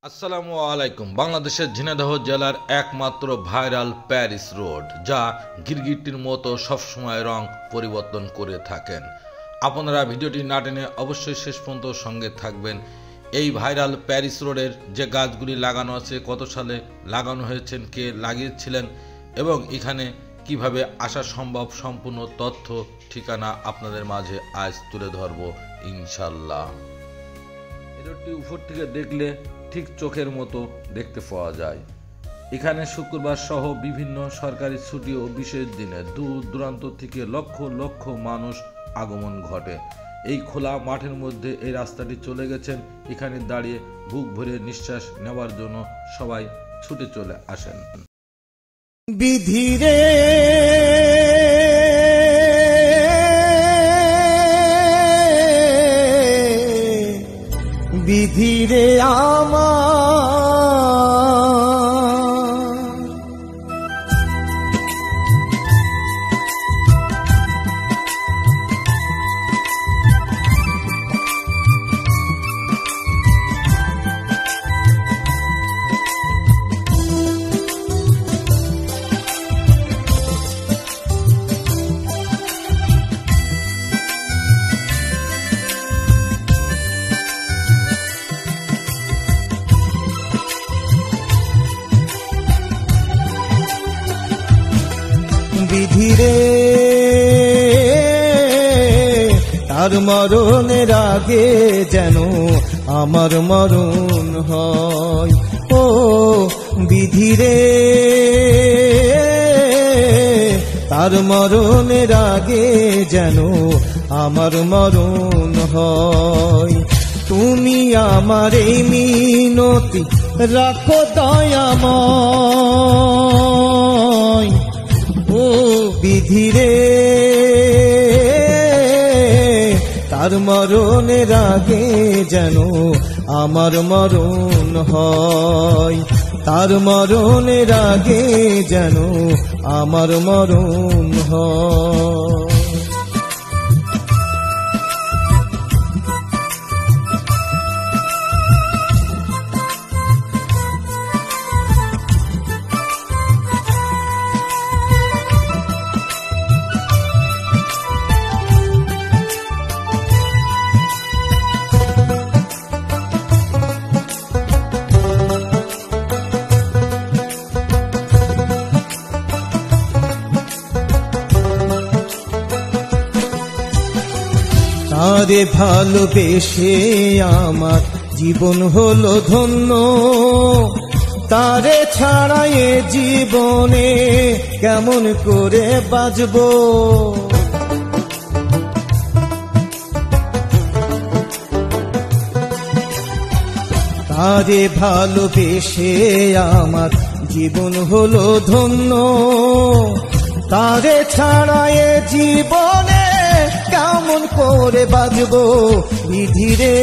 আসসালামু আলাইকুম। বাংলাদেশের ঝিনাইদহ জেলার একমাত্র ভাইরাল প্যারিস রোড, যা গিরগিটির মতো সবসময় রং পরিবর্তন করে থাকেন। আপনারা ভিডিওটি না টেনে অবশ্যই শেষ পর্যন্ত সঙ্গে থাকবেন। এই ভাইরাল প্যারিস রোডের যে গাছগুলি লাগানো আছে, কত সালে লাগানো হয়েছেন, কে লাগিয়েছিলেন এবং এখানে কিভাবে আসা সম্ভব, সম্পূর্ণ তথ্য ঠিকানা আপনাদের মাঝে আজ তুলে ধরব ইনশাল্লাহ। এই রোডটি উপর থেকে দেখলে ঠিক চোখের মতো দেখতে পাওয়া যায়। এখানে শুক্রবার সহ বিভিন্ন সরকারি ছুটি ও বিশেষ দিনে দূর দূরান্ত থেকে লক্ষ লক্ষ মানুষ আগমন ঘটে। এই খোলা মাঠের মধ্যে এই রাস্তাটি চলে গেছেন। এখানে দাঁড়িয়ে বুক ভরে নিঃশ্বাস নেওয়ার জন্য সবাই ছুটে চলে আসেন। বিধিরে বিধিরে বিধিরে তার মরণের আগে যেন আমার মরণ হয়। ও বিধিরে তার মরণের আগে যেন আমার মরণ হয়। তুমি আমার এই মিনতি রাখো দয়াময়। ও বিধিরে তার মরণের আগে যেন আমার মরণ হয়। তার মরণের আগে যেন আমার মরণ হয়। তারে ভালোবেসে আমার জীবন হলো ধন্য। তারে ছাড়া এ জীবনে কেমন করে বাঁচবো। তারে ভালোবেসে আমার জীবন হলো ধন্য। তারে ছাড়া এ জীবনে কেমন করে বাঁচবো। বিধিরে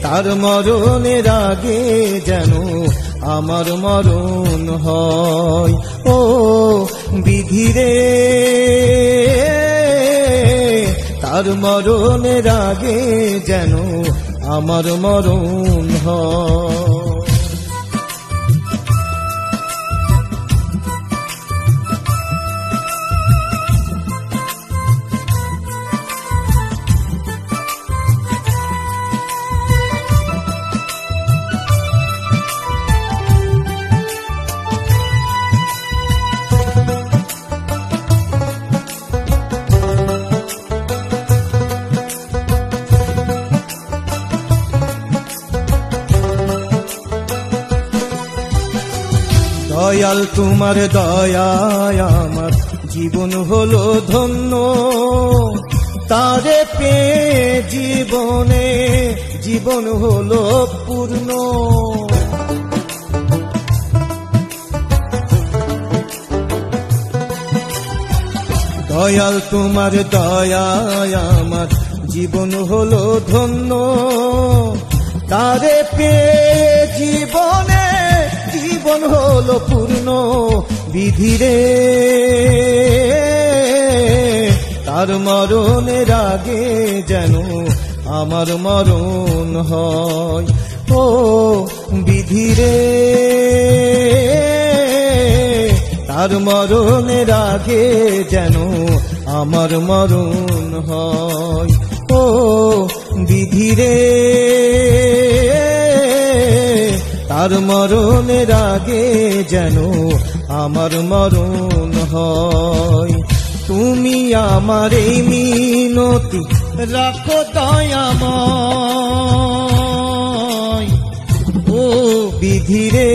তার মরণের আগে যেন আমার মরণ হয়। ও বিধিরে তার মরণের আগে যেন আমার মরণ হয়। দয়াল তোমার দয়ায় আমার জীবন হলো ধন্য। তারে পেয়ে জীবনে জীবন হলো পূর্ণ। দয়াল তোমার দয়ায় আমার জীবন হলো ধন্য। তারে পেয়ে জীবনে জীবন হলো পূর্ণ। বিধিরে তার মরণের আগে যেন আমার মরণ হয়। ও বিধিরে, তার মরণের আগে যেন আমার মরণ হয়। ও বিধিরে, তার মরণের আগে যেন আমার মরণ হয়। তুমি আমার এই মিনতি রাখো দয়াময়। ও বিধিরে,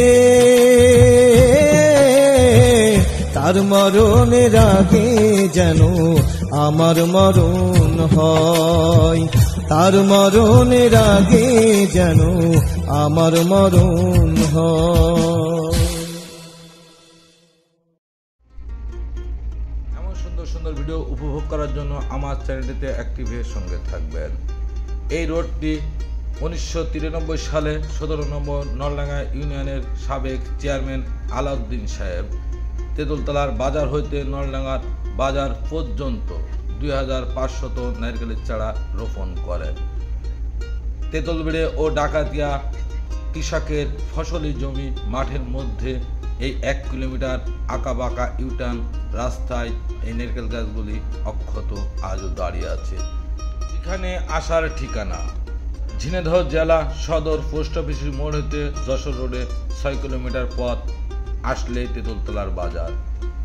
তার মরণের আগে যেন আমার মরণ হয়। তার মরণের আগে যেন আমার মরণ হয়। এমন সুন্দর সুন্দর ভিডিও উপভোগ করার জন্য আমার চ্যানেলটিতে অ্যাক্টিভের সঙ্গে থাকবেন। এই রোডটি 1993 সালে 17 নম্বর নলডাঙ্গা ইউনিয়নের সাবেক চেয়ারম্যান আলাউদ্দিন সাহেব তেঁতুলতলার বাজার হইতে নলডাঙ্গার বাজার পর্যন্ত 2500 নারকেলের চারা রোপণ করেন। তেঁতুলবেড়ে ও ডাকাতিয়া কৃষকের ফসলি জমি মাঠের মধ্যে এই 1 কিলোমিটার আঁকাবাঁকা ইউটার্ন রাস্তায় এই নারকেল গাছগুলি অক্ষত আজও দাঁড়িয়ে আছে। এখানে আসার ঠিকানা ঝিনাইদহ জেলা সদর পোস্ট অফিসের মোড় হতে যশোর রোডে 6 কিলোমিটার পথ আসলেই তেঁতুলতলার বাজার।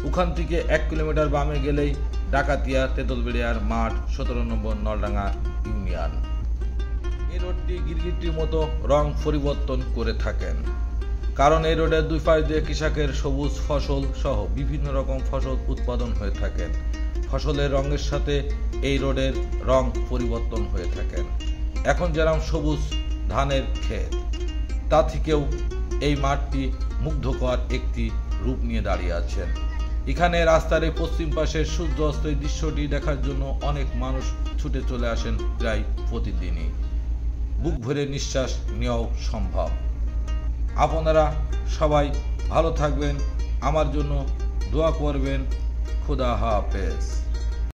ওখান থেকে 1 কিলোমিটার বামে গেলেই ডাকাতিয়া তেঁতুলবেড়িয়ার মাঠ 17 নম্বর নলডাঙ্গা ইউনিয়ন। এই রোডটি গিরগিটির মতো রং পরিবর্তন করে থাকেন, কারণ এই রোডের দুই পাশ দিয়ে কৃষকের সবুজ ফসল সহ বিভিন্ন রকম ফসল উৎপাদন হয়ে থাকেন। ফসলের রঙের সাথে এই রোডের রং পরিবর্তন হয়ে থাকেন। এখন যেরকম সবুজ ধানের ক্ষেত, তা থেকেও এই মাঠটি মুগ্ধকর একটি রূপ নিয়ে দাঁড়িয়ে আছেন। এখানে রাস্তার এই পশ্চিম পাশে সূর্য অস্তের দৃশ্যটি দেখার জন্য অনেক মানুষ ছুটে চলে আসেন প্রায় প্রতিদিনই। বুক ভরে নিঃশ্বাস নেওয়াও সম্ভব। আপনারা সবাই ভালো থাকবেন, আমার জন্য দোয়া করবেন। খুদা হাফেজ।